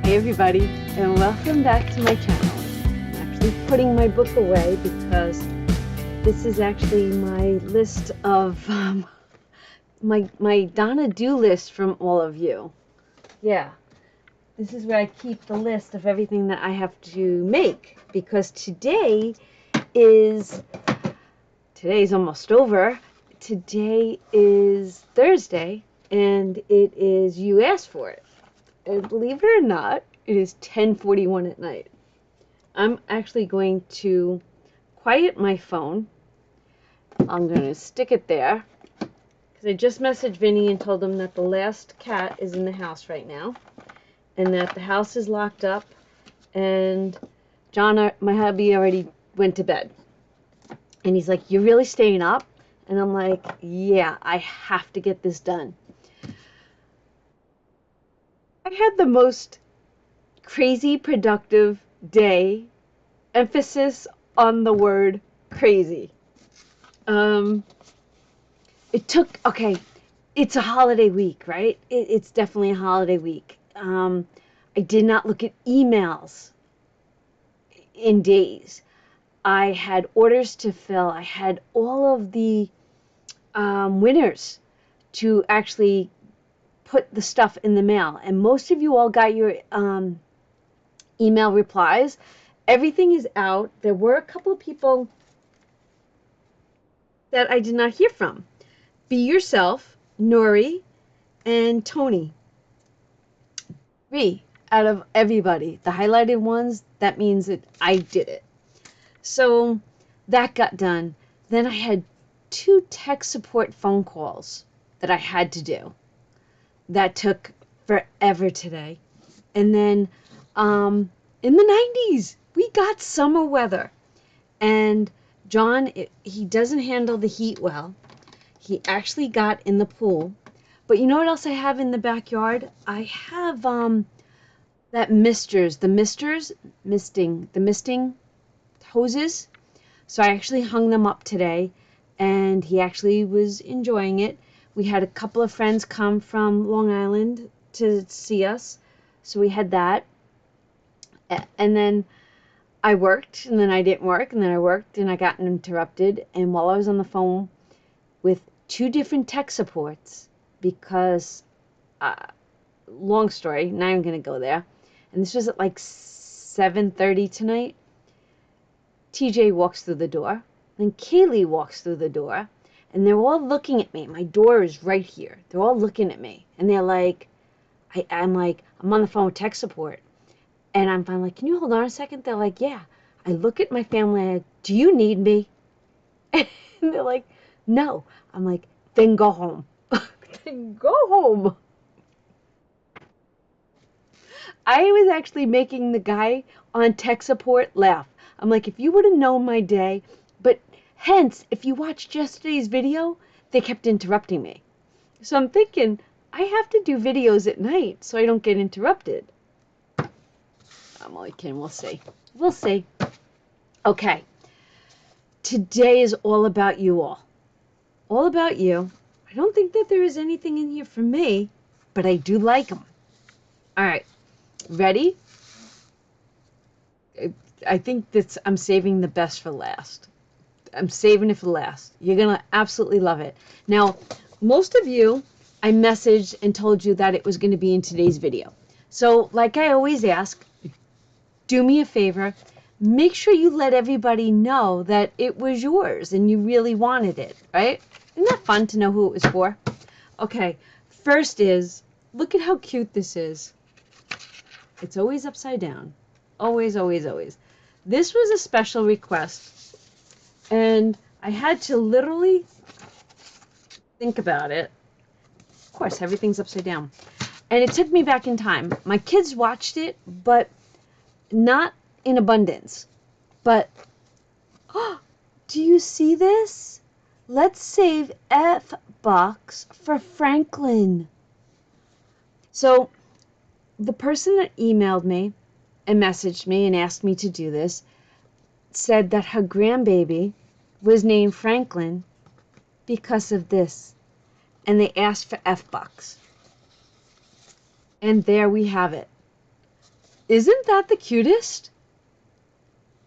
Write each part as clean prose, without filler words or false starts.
Hey everybody, and welcome back to my channel. I'm actually putting my book away because this is actually my list of my Donna do list from all of you. Yeah, this is where I keep the list of everything that I have to make, because today's almost over. Today is Thursday, and it is You Asked For It. And believe it or not, it is 10:41 at night. I'm actually going to quiet my phone. I'm going to stick it there because I just messaged Vinny and told him that the last cat is in the house right now and that the house is locked up, and John, my hubby, already went to bed. And he's like, "You're really staying up?" And I'm like, "Yeah, I have to get this done." I had the most crazy productive day, emphasis on the word crazy. It's a holiday week, right? It's definitely a holiday week. I did not look at emails in days. I had orders to fill. I had all of the winners to actually put the stuff in the mail, and most of you all got your email replies. Everything is out. There were a couple of people that I did not hear from. Be Yourself, Nori, and Tony. 3 out of everybody. The highlighted ones, that means that I did it. So that got done. Then I had 2 tech support phone calls that I had to do. That took forever today. And then in the 90s, we got summer weather. And John, he doesn't handle the heat well. He actually got in the pool. But you know what else I have in the backyard? I have the misting hoses. So I actually hung them up today, and he actually was enjoying it. We had a couple of friends come from Long Island to see us, so we had that. And then I worked, and then I didn't work, and then I worked, and I got interrupted. And while I was on the phone with 2 different tech supports, because, long story, now I'm going to go there. And this was at like 7:30 tonight. TJ walks through the door, then Kaylee walks through the door, and they're all looking at me. My door is right here. They're all looking at me, and they're like, I'm on the phone with tech support. And I'm finally like, "Can you hold on a second?" They're like, "Yeah." I look at my family, like, "Do you need me?" And they're like, "No." I'm like, "Then go home." Then go home. I was actually making the guy on tech support laugh. I'm like, if you would have known my day, but hence, if you watched yesterday's video, they kept interrupting me. So I'm thinking, I have to do videos at night so I don't get interrupted. I'm only kidding. We'll see. We'll see. Okay. Today is all about you all. All about you. I don't think that there is anything in here for me, but I do like them. All right. Ready? I think I'm saving the best for last. I'm saving it for last. You're going to absolutely love it. Now, most of you, I messaged and told you that it was going to be in today's video. So, like I always ask, do me a favor. Make sure you let everybody know that it was yours and you really wanted it, right? Isn't that fun to know who it was for? Okay, first is, look at how cute this is. It's always upside down. Always, always, always. This was a special request, and I had to literally think about it. Of course, everything's upside down. And it took me back in time. My kids watched it, but not in abundance. But, oh, do you see this? Let's save F-Bucks for Franklin. So, the person that emailed me and messaged me and asked me to do this said that her grandbaby was named Franklin because of this, and they asked for F-Bucks. And there we have it. Isn't that the cutest?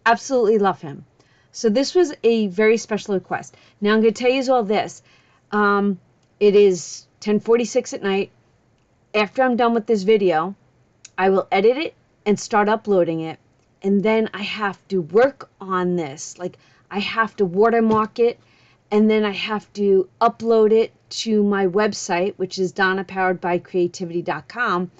Absolutely love him. So this was a very special request. Now I'm going to tell you all this. It is 10:46 at night. After I'm done with this video, I will edit it and start uploading it. And then I have to work on this. Like, I have to watermark it, and then I have to upload it to my website, which is donnapoweredbycreativity.com.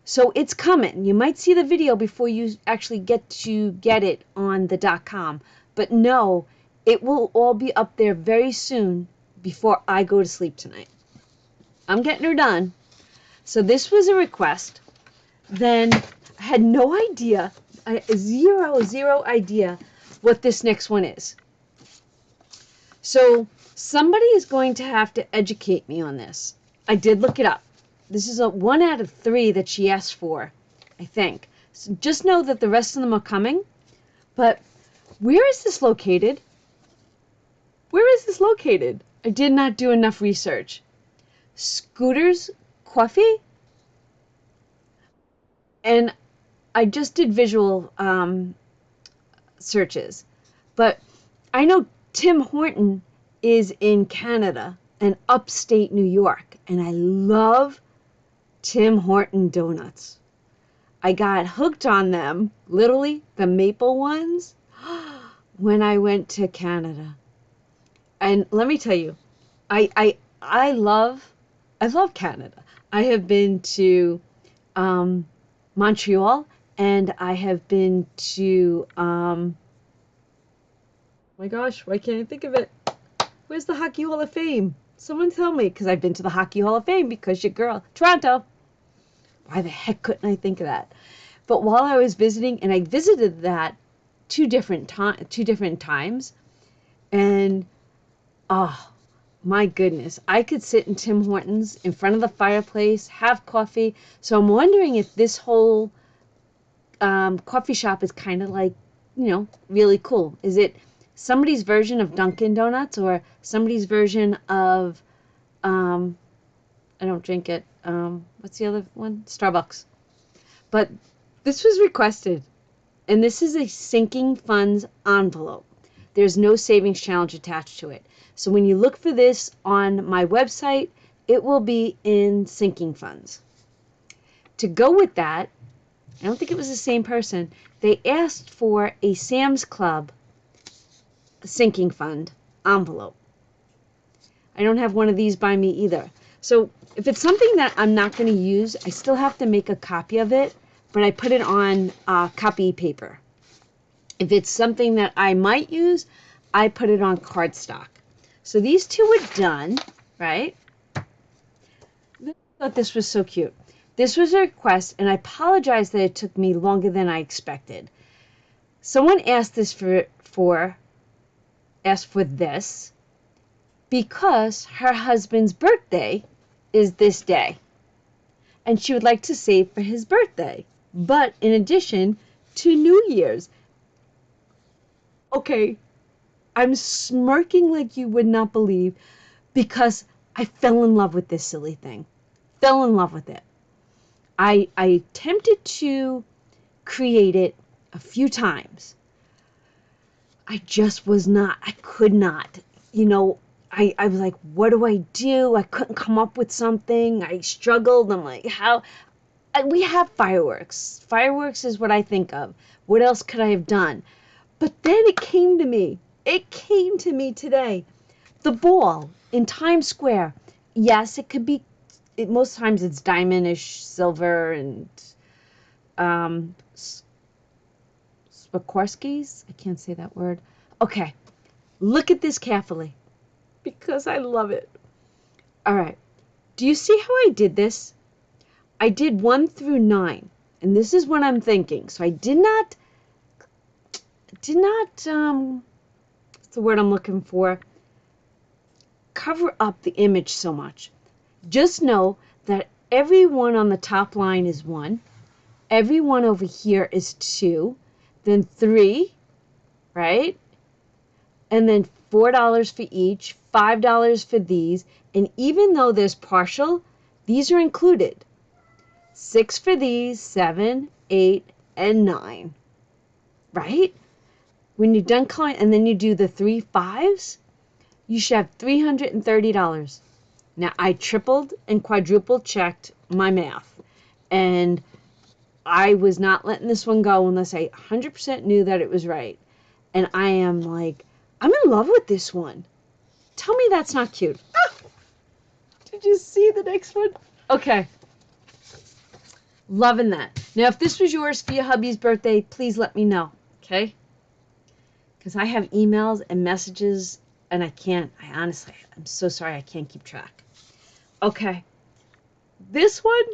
So it's coming. You might see the video before you actually get to get it on the .com. But no, it will all be up there very soon before I go to sleep tonight. I'm getting her done. So this was a request. Then I had no idea, zero idea what this next one is. So somebody is going to have to educate me on this. I did look it up. This is a 1 out of 3 that she asked for, I think. So just know that the rest of them are coming. But where is this located? Where is this located? I did not do enough research. Scooter's Coffee? And I just did visual searches. But I know Tim Horton is in Canada and upstate New York. And I love Tim Horton donuts. I got hooked on them, literally the maple ones, when I went to Canada. And let me tell you, I love Canada. I have been to Montreal, and I have been to my gosh, why can't I think of it? Where's the Hockey Hall of Fame? Someone tell me, because I've been to the Hockey Hall of Fame because your girl, Toronto. Why the heck couldn't I think of that? But while I was visiting, and I visited that two different times, and oh my goodness, I could sit in Tim Hortons in front of the fireplace, have coffee. So I'm wondering if this whole coffee shop is kind of like, really cool. Is it somebody's version of Dunkin' Donuts or somebody's version of, I don't drink it. What's the other one? Starbucks. But this was requested, and this is a sinking funds envelope. There's no savings challenge attached to it. So when you look for this on my website, it will be in sinking funds. To go with that, I don't think it was the same person. They asked for a Sam's Club sinking fund envelope. I don't have one of these by me either. So if it's something that I'm not going to use, I still have to make a copy of it, but I put it on copy paper. If it's something that I might use, I put it on cardstock. So these two were done, right? I thought this was so cute. This was a request, and I apologize that it took me longer than I expected. Someone asked this for this because her husband's birthday is this day, and she would like to save for his birthday, but in addition to New Year's. Okay, I'm smirking like you would not believe because I fell in love with this silly thing. Fell in love with it. I attempted to create it a few times. I just was not, I could not. I was like, what do I do? I couldn't come up with something. I struggled. I'm like, how? We have fireworks. Fireworks is what I think of. What else could I have done? But then it came to me. It came to me today. The ball in Times Square. Yes, it could be, most times it's diamondish, silver, and Swarovskis. I can't say that word. Okay, look at this carefully because I love it. All right, do you see how I did this? I did 1 through 9, and this is what I'm thinking. So I did not, what's the word I'm looking for? Cover up the image so much. Just know that every one on the top line is 1. Every one over here is 2. Then 3, right? And then $4 for each, $5 for these. And even though there's partial, these are included. 6 for these, 7, 8, $309, right? When you're done calling and then you do the 3 5s, you should have $330. Now, I tripled and quadruple checked my math, and I was not letting this one go unless I 100% knew that it was right. And I am like, I'm in love with this one. Tell me that's not cute. Ah! Did you see the next one? Okay. Loving that. Now, if this was yours for your hubby's birthday, please let me know, okay? Because I have emails and messages, and I honestly, I'm so sorry, I can't keep track. Okay. This one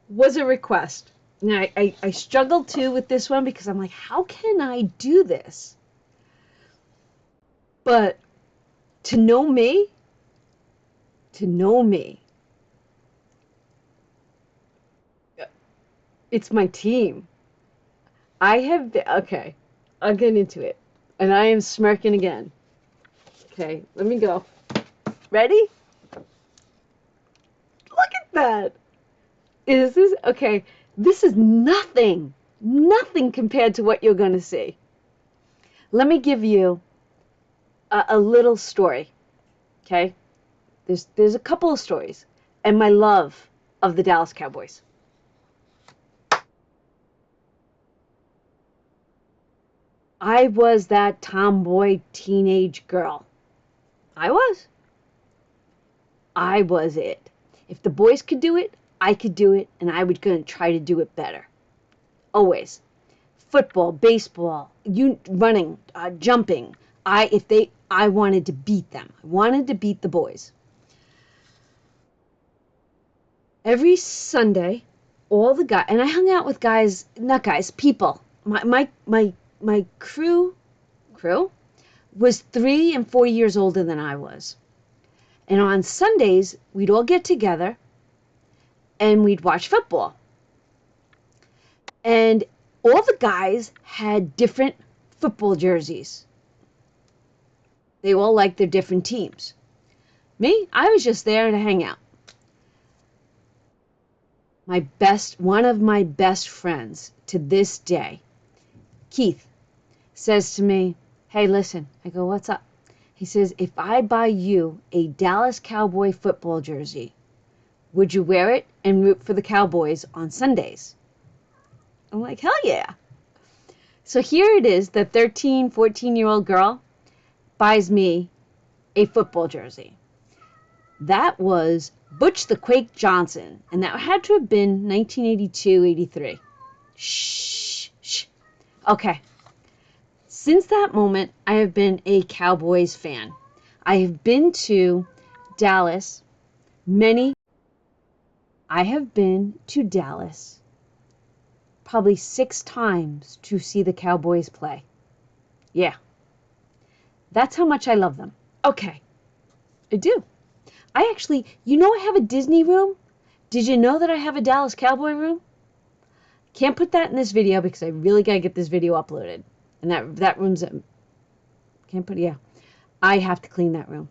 was a request. Now, I struggled too with this one because I'm like, how can I do this? But to know me, it's my team. I have been, okay, I'll get into it. And I am smirking again. Okay, let me go. Ready? Look at that. Is this, okay, this is nothing compared to what you're going to see. Let me give you a little story, okay? There's a couple of stories, and my love of the Dallas Cowboys. I was that tomboy teenage girl. I was it. If the boys could do it, I could do it, and I was going to try to do it better. Always. Football, baseball, running, jumping. I wanted to beat them. I wanted to beat the boys. Every Sunday, all the guys, and I hung out with guys, not guys, people. My crew was 3 and 4 years older than I was. And on Sundays, we'd all get together and we'd watch football. And all the guys had different football jerseys. They all liked their different teams. Me, I was just there to hang out. One of my best friends to this day, Keith, says to me, hey, listen. I go, what's up? He says, if I buy you a Dallas Cowboy football jersey, would you wear it and root for the Cowboys on Sundays? I'm like, hell yeah. So here it is, the 13, 14-year-old girl buys me a football jersey. That was Butch the Quake Johnson, and that had to have been 1982-83. Shh. Okay. Since that moment, I have been a Cowboys fan. I have been to Dallas probably 6 times to see the Cowboys play. Yeah. That's how much I love them. Okay. I do. I actually, I have a Disney room? Did you know that I have a Dallas Cowboy room? Can't put that in this video because I really got to get this video uploaded. And that room's, I have to clean that room.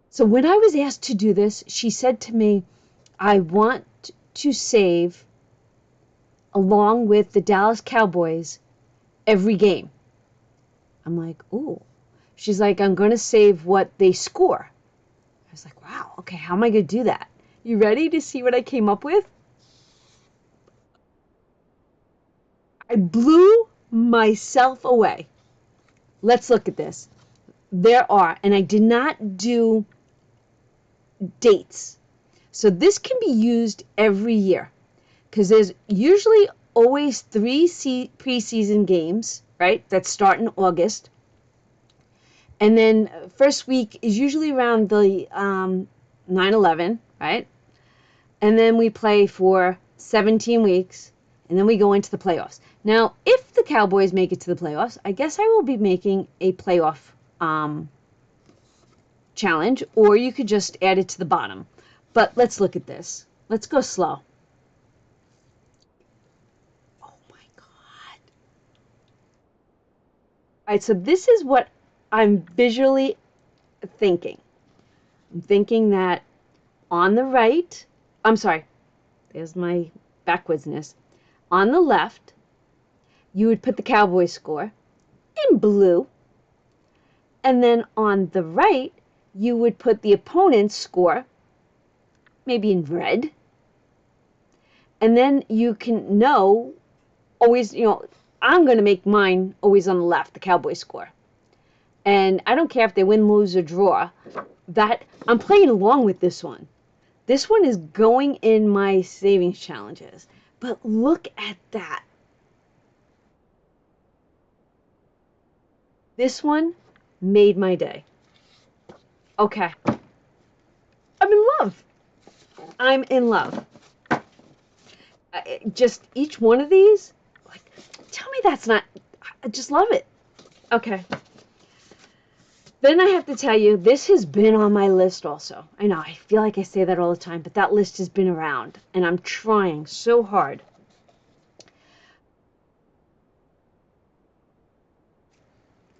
So when I was asked to do this, she said to me, I want to save, along with the Dallas Cowboys, every game. I'm like, ooh. She's like, I'm going to save what they score. I was like, wow, okay, how am I going to do that? You ready to see what I came up with? I blew myself away. Let's look at this. There are, and I did not do dates. So this can be used every year because there's usually always 3 preseason games, right, that start in August. And then first week is usually around the 9/11, right? And then we play for 17 weeks, and then we go into the playoffs. Now, if the Cowboys make it to the playoffs, I guess I will be making a playoff challenge, or you could just add it to the bottom. But let's look at this. Let's go slow. Oh my God. All right, so this is what I'm visually thinking. I'm thinking that on the right, there's my backwardsness. On the left, you would put the Cowboys score in blue, and then on the right, you would put the opponent's score, maybe in red, and then you can know, always, I'm going to make mine always on the left, the Cowboys score. And I don't care if they win, lose, or draw, that I'm playing along with this one. This one is going in my savings challenges. But look at that. This one made my day. Okay. I'm in love. I'm in love. Just each one of these, like, tell me that's not, I just love it. Okay. Then I have to tell you, this has been on my list also. I know, I feel like I say that all the time, but that list has been around, and I'm trying so hard.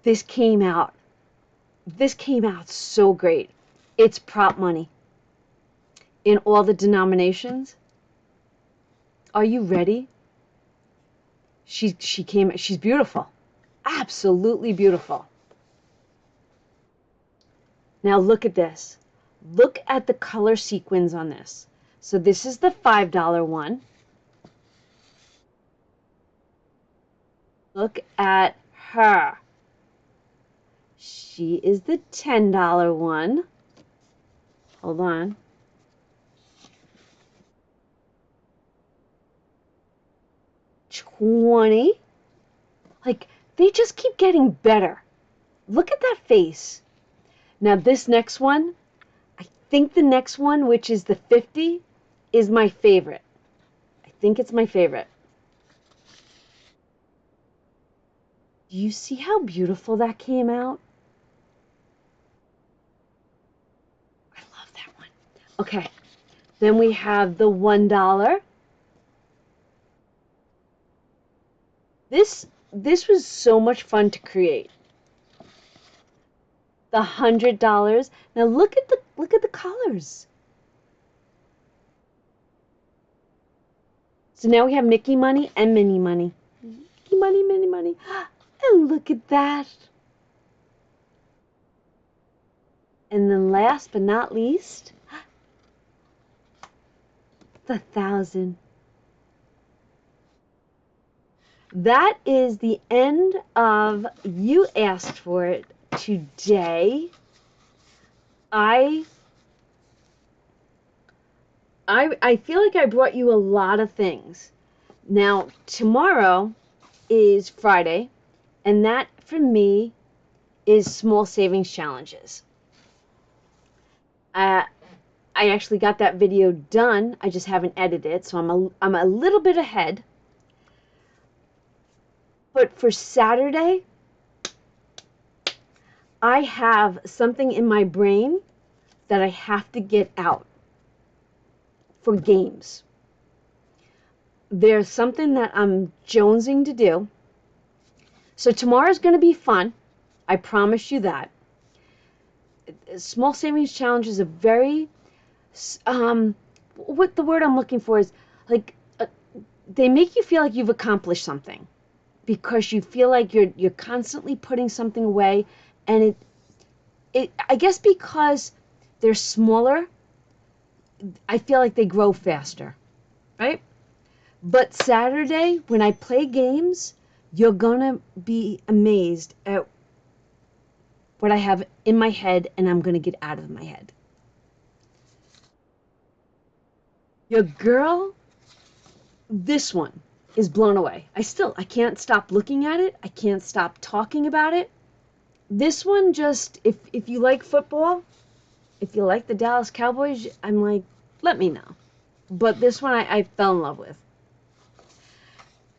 This came out so great. It's prop money in all the denominations. Are you ready? She's beautiful. Absolutely beautiful. Now look at this. Look at the color sequins on this. So this is the $5 one. Look at her. She is the $10 one. Hold on. $20. Like, they just keep getting better. Look at that face. Now this next one, I think the next one, which is the 50, is my favorite. I think it's my favorite. Do you see how beautiful that came out? I love that one. Okay, then we have the $1. This was so much fun to create. The $100. Now look at the colors. So now we have Mickey money and Minnie money. Mickey money, Minnie money. And look at that. And then last but not least, the 1,000. That is the end of You Asked For It today. I feel like I brought you a lot of things. Now, tomorrow is Friday, and that, for me, is small savings challenges. I actually got that video done. I just haven't edited it, so I'm a little bit ahead. But for Saturday, I have something in my brain that I have to get out for games. There's something that I'm jonesing to do. So tomorrow's going to be fun. I promise you that. Small savings challenge is a very, what the word I'm looking for is, like, they make you feel like you've accomplished something because you feel like you're constantly putting something away, and I guess because they're smaller, I feel like they grow faster, right? But Saturday, when I play games, you're gonna be amazed at what I have in my head and I'm gonna get out of my head. Your girl, this one is blown away. I can't stop looking at it. I can't stop talking about it. This one just, if you like football, if you like the Dallas Cowboys, I'm like, let me know. But this one I fell in love with.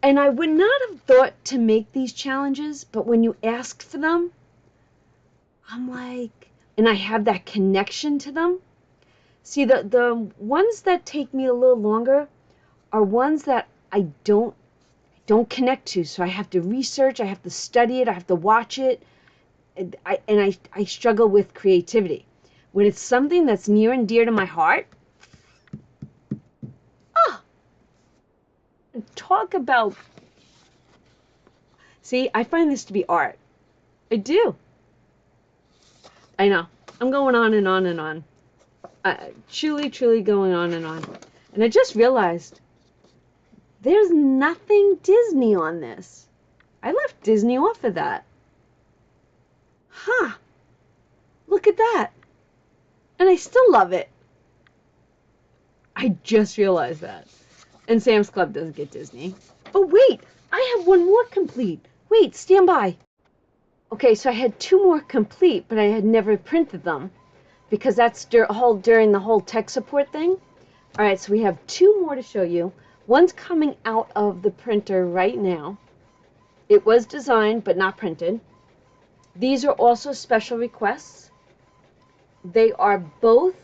And I would not have thought to make these challenges, but when you asked for them, I'm like, and I have that connection to them. See, the ones that take me a little longer are ones that I don't connect to. So I have to research, I have to study it, I have to watch it. And I struggle with creativity. When it's something that's near and dear to my heart, Talk about, see, I find this to be art. I do. I know. I'm going on and on and on. Truly going on and on. And I just realized there's nothing Disney on this. I left Disney off of that. Huh. Look at that. And I still love it. I just realized that. And Sam's Club doesn't get Disney. Oh, wait. I have one more complete. Wait, stand by. Okay, so I had two more complete, but I had never printed them because that's during the whole tech support thing. All right, so we have two more to show you. One's coming out of the printer right now. It was designed but not printed. These are also special requests. They are both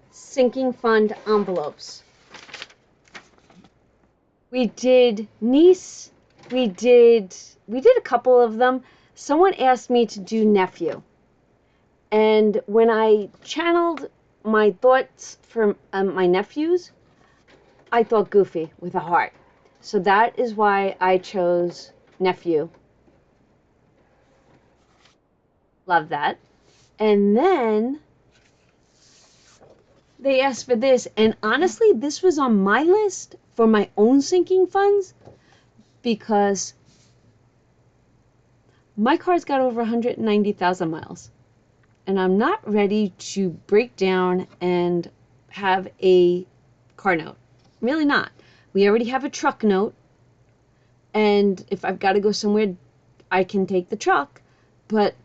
sinking fund envelopes. We did niece, we did a couple of them. Someone asked me to do nephew. And when I channeled my thoughts for my nephews, I thought Goofy with a heart. So that is why I chose nephew. Love that. And then they asked for this. And honestly, this was on my list for my own sinking funds because my car's got over 190,000 miles. And I'm not ready to break down and have a car note. Really not. We already have a truck note. And if I've got to go somewhere, I can take the truck. But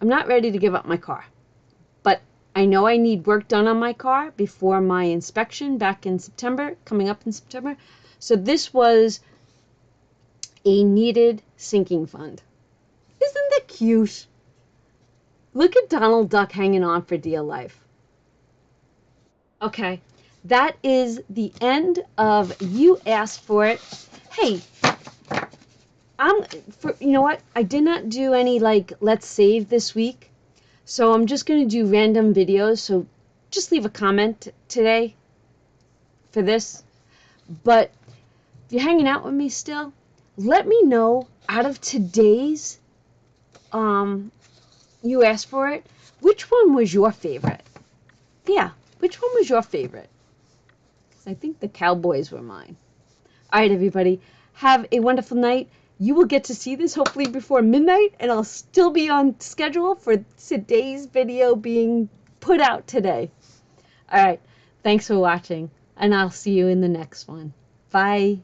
I'm not ready to give up my car. But I know I need work done on my car before my inspection back in September, coming up in September. So this was a needed sinking fund. Isn't that cute? Look at Donald Duck hanging on for dear life. Okay, that is the end of You Asked For It. Hey, you know what? I did not do any let's save this week. So I'm just going to do random videos. So just leave a comment today for this. But if you're hanging out with me still, let me know out of today's You Asked For It, which one was your favorite? Yeah, which one was your favorite? Because I think the Cowboys were mine. All right, everybody, have a wonderful night. You will get to see this hopefully before midnight, and I'll still be on schedule for today's video being put out today. All right, thanks for watching, and I'll see you in the next one. Bye.